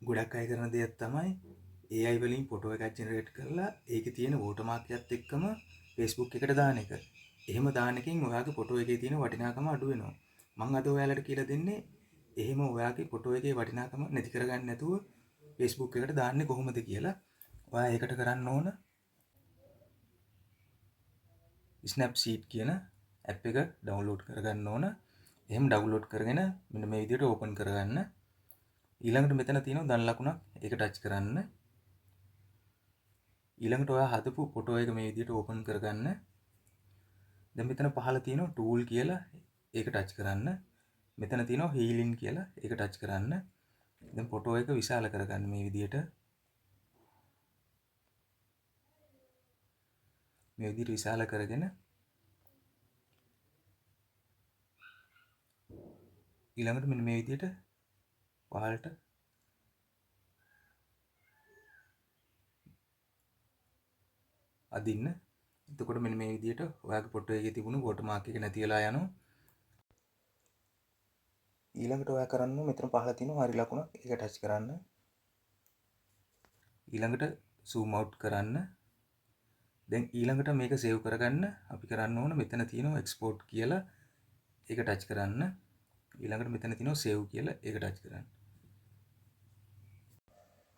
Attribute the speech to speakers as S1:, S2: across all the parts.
S1: ගොඩක් අය කරන දෙයක් තමයි AI වලින් ෆොටෝ එකක් ජෙනරේට් කරලා ඒකේ තියෙන වෝටර්මාක් එකත් එක්කම Facebook එකට දාන එක. එහෙම දාන එකෙන් ඔයාගේ ෆොටෝ එකේ තියෙන වටිනාකම අඩු වෙනවා. මම අද ඔයාලට කියලා දෙන්නේ එහෙම ඔයාගේ ෆොටෝ එකේ වටිනාකම නැති කරගන්න නැතුව Facebook එකට දාන්නේ කොහොමද කියලා. ඔයා ඒකට කරන්න ඕන Snapseed කියන ඇප් එක ඩවුන්ලෝඩ් කරගන්න ඕන. එහෙම ඩවුන්ලෝඩ් කරගෙන මෙන්න මේ විදිහට ඕපන් කරගන්න. ඊළඟට මෙතන තියෙනවා ධන ලකුණක්. ඒක ටච් කරන්න. ඊළඟට ඔයා හදපු ෆොටෝ එක මේ විදිහට ඕපන් කරගන්න. දැන් මෙතන පහළ තියෙනවා ටූල් කියලා. ඒක ටච් කරන්න. මෙතන තියෙනවා හීලින් කියලා. ඒක ටච් කරන්න. දැන් ෆොටෝ එක විශාල කරගන්න මේ විදිහට. මේ විදිහට විශාල කරගෙන ඊළඟට මෙන්න මේ විදිහට පහළට අදින්න. එතකොට මෙන්න මේ විදිහට ඔයාගේ ෆොටෝ එකේ තිබුණු වෝටර්මාක් එක නැති වෙලා යනවා. ඊළඟට ඔයා කරන්න මෙතන පහළ තියෙන හරි ලකුණ ඒක ටච් කරන්න. ඊළඟට zoom out කරන්න. දැන් ඊළඟට මේක සේව් කරගන්න අපි කරන්න ඕන මෙතන තියෙනවා export කියලා ඒක ටච් කරන්න. ඊළඟට මෙතන තියෙනවා save කියලා ඒක ටච් කරන්න.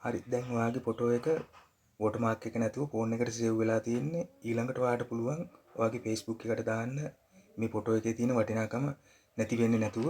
S1: හරි දැන් ඔයාගේ ෆොටෝ එක වෝටර්මාක් එක නැතුව ෆෝන් එකට සේව් වෙලා තියෙන්නේ. ඊළඟට ඔයාට පුළුවන් ඔයාගේ Facebook එකට දාන්න මේ ෆොටෝ එකේ තියෙන වටිනාකම නැති වෙන්නේ නැතුව